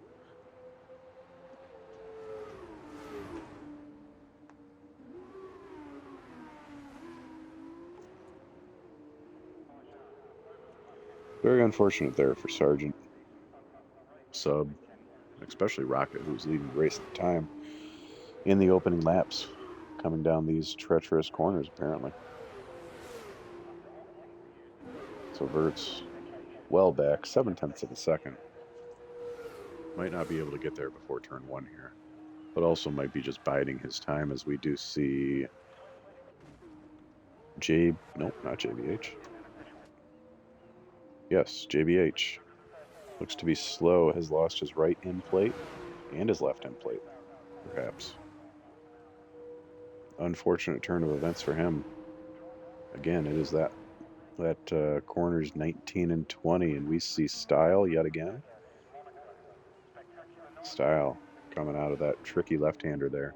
Very unfortunate there for Sargent. Sub, especially Rocket, who was leading the race at the time, in the opening laps, coming down these treacherous corners, apparently. So Verts well back, 7/10 of a second. Might not be able to get there before turn 1 here, but also might be just biding his time, as we do see nope, not JBH. Yes, JBH. Looks to be slow, has lost his right end plate and his left end plate, perhaps. Unfortunate turn of events for him. Again, it is that corners 19 and 20, and we see Style yet again. Style coming out of that tricky left-hander there.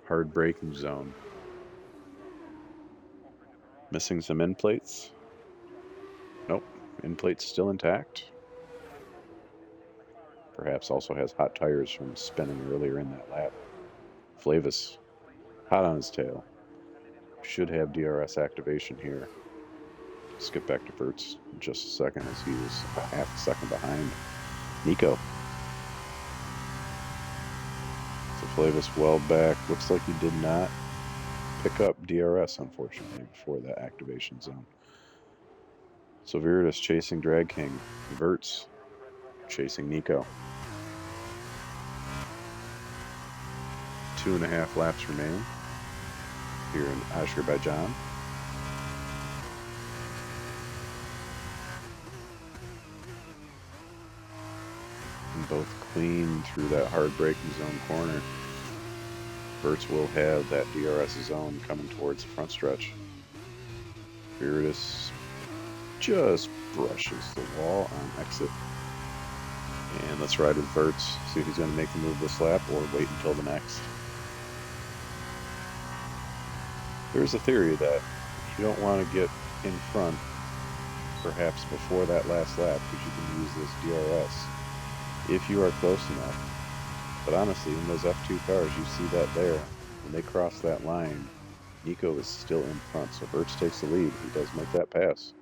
Hard braking zone. Missing some end plates. Nope, end plates still intact. Perhaps also has hot tires from spinning earlier in that lap. Flavis, hot on his tail. Should have DRS activation here. Skip back to Verts in just a second, as he is a half a second behind Nico. So Flavis well back. Looks like he did not pick up DRS, unfortunately, before that activation zone. So Viridis chasing Drag King. Verts chasing Nico. 2.5 laps remaining here in Azerbaijan. And both clean through that hard braking zone corner. Verts will have that DRS zone coming towards the front stretch. Viridis just brushes the wall on exit. And let's ride with Verts, see if he's going to make the move this lap or wait until the next. There's a theory that if you don't want to get in front, perhaps before that last lap, because you can use this DRS if you are close enough. But honestly, in those F2 cars, you see that there. When they cross that line, Nico is still in front, so Verts takes the lead. He does make that pass.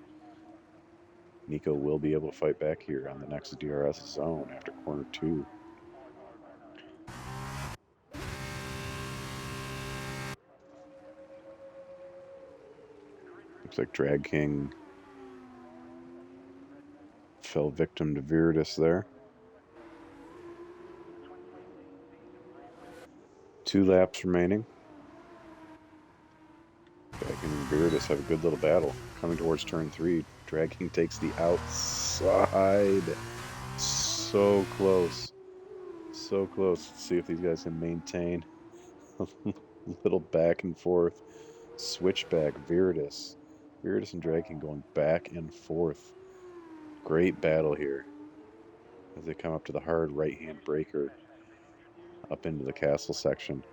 Nico will be able to fight back here on the next DRS zone after corner 2. Looks like Drag King fell victim to Viridis there. 2 laps remaining. Drag King and Viridis have a good little battle. Coming towards turn 3, Drag King takes the outside. So close. So close. Let's see if these guys can maintain a little back and forth. Switchback, Viridis. Viridis and Drag King going back and forth. Great battle here as they come up to the hard right-hand breaker up into the castle section.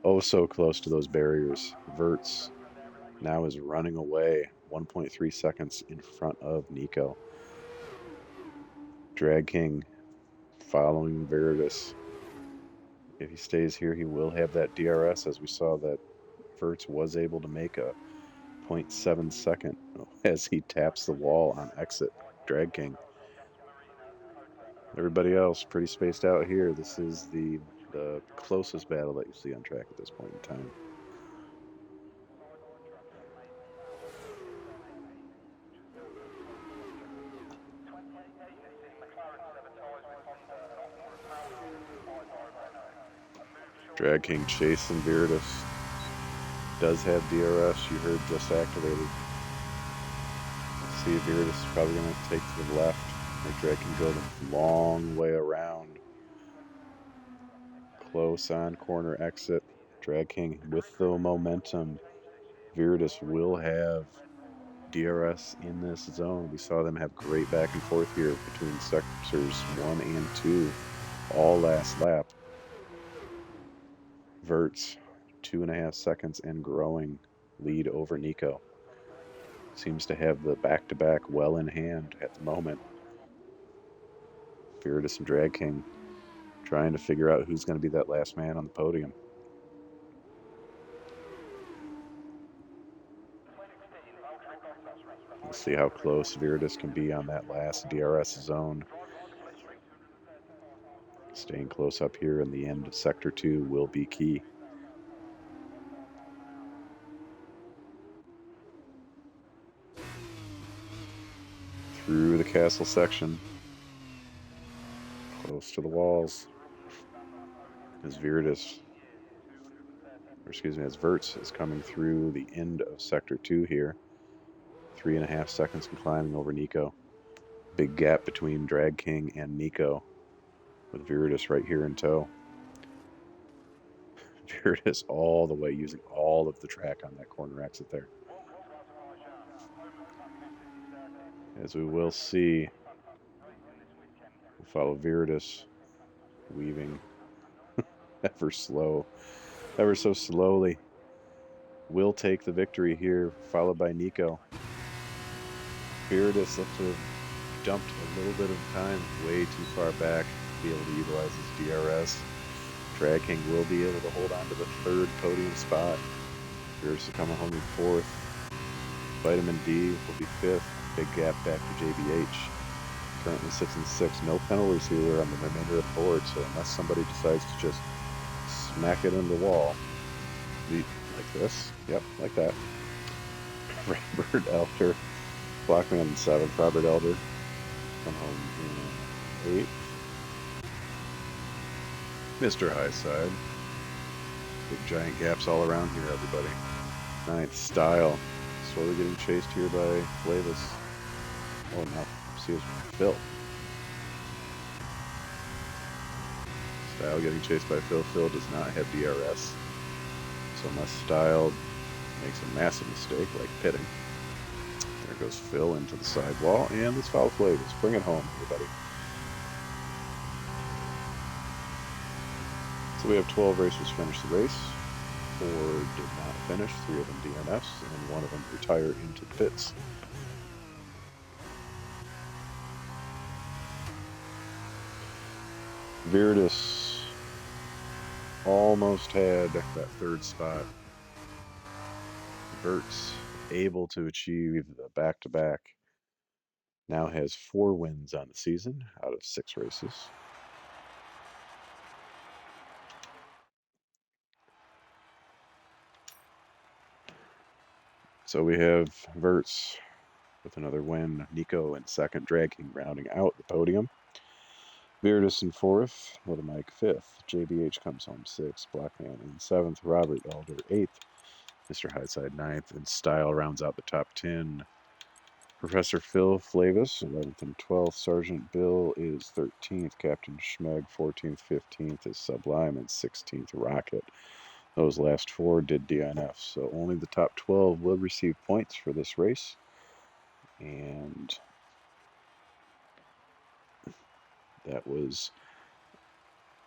Oh, so close to those barriers. Verts now is running away, 1.3 seconds in front of Nico. Drag King following Viridis. If he stays here, he will have that DRS, as we saw that Verts was able to make a 0.7 second as he taps the wall on exit. Drag King. Everybody else pretty spaced out here. This is the closest battle that you see on track at this point in time. Drag King chasing Viridis. Does have DRS, you heard just activated. Let's see if Viridis is probably going to take to the left. Make Drag King go the long way around. Close on corner exit. Drag King with the momentum. Viridis will have DRS in this zone. We saw them have great back and forth here between sectors 1 and 2 all last lap. Verts, 2.5 seconds and growing lead over Nico. Seems to have the back-to-back well in hand at the moment. Viridis and Drag King trying to figure out who's going to be that last man on the podium. We'll see how close Viridis can be on that last DRS zone. Staying close up here in the end of Sector 2 will be key. Through the castle section. Close to the walls. As Viridis, or excuse me, as Verts is coming through the end of Sector 2 here. 3.5 seconds and climbing over Nico. Big gap between Drag King and Nico, with Viridis right here in tow. Viridis all the way, using all of the track on that corner exit there. As we will see, we'll follow Viridis, weaving ever so slowly. Will take the victory here, followed by Nico. Viridis looks to have dumped a little bit of time way too far back to be able to utilize his DRS. Drag King will be able to hold on to the third podium spot. Viridis coming home in fourth. Vitamin D will be fifth. Big gap back to JBH. Currently sits in sixth. No penalties here on the remainder of the board, so unless somebody decides to just smack it into the wall, like this, yep, like that. Robert Elder, Blockman in seventh. Robert Elder come home in eighth. Mr. Highside. Big giant gaps all around here, everybody. Ninth. Style. Slowly getting chased here by Flavis. Oh, now see it's Phil. Style getting chased by Phil. Phil does not have DRS. So unless Style makes a massive mistake, like pitting. There goes Phil into the sidewall, and this foul Flavis. Bring it home, everybody. So we have 12 racers finish the race. 4 did not finish, 3 of them DNFs, and 1 of them retire into the pits. Viridis almost had that third spot. Verts able to achieve the back-to-back. Now has 4 wins on the season out of 6 races. So we have Verts with another win. Nico in second, Drag King rounding out the podium. Viridis in fourth, Little Mike fifth. JBH comes home sixth. Blackman in seventh. Robert Elder eighth. Mr. Highside ninth. And Style rounds out the top 10. Professor Phil Flavis, 11th and 12th. Sergeant Bill is 13th. Captain Schmeg, 14th. 15th is Sublime. And 16th, Rocket. Those last 4 did DNF, so only the top 12 will receive points for this race. And that was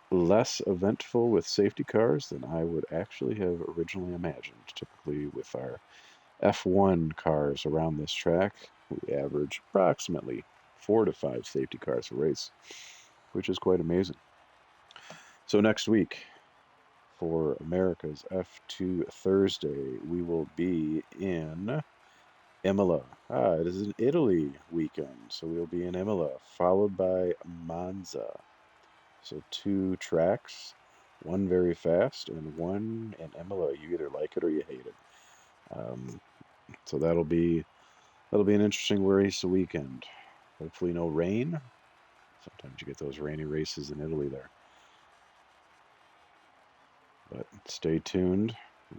less eventful with safety cars than I would actually have originally imagined. Typically with our F1 cars around this track, we average approximately 4 to 5 safety cars a race, which is quite amazing. So next week, for America's F2 Thursday, we will be in Imola. It is an Italy weekend, so we'll be in Imola, followed by Monza. So 2 tracks, one very fast and one in Imola. You either like it or you hate it. So that'll be an interesting race weekend. Hopefully no rain. Sometimes you get those rainy races in Italy there. But stay tuned.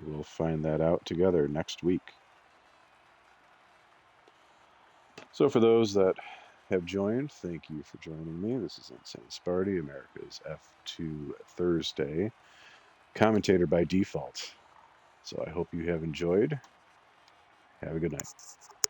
We'll find that out together next week. So for those that have joined, thank you for joining me. This is InsaneSparty, America's F2 Thursday, commentator by default. So I hope you have enjoyed. Have a good night.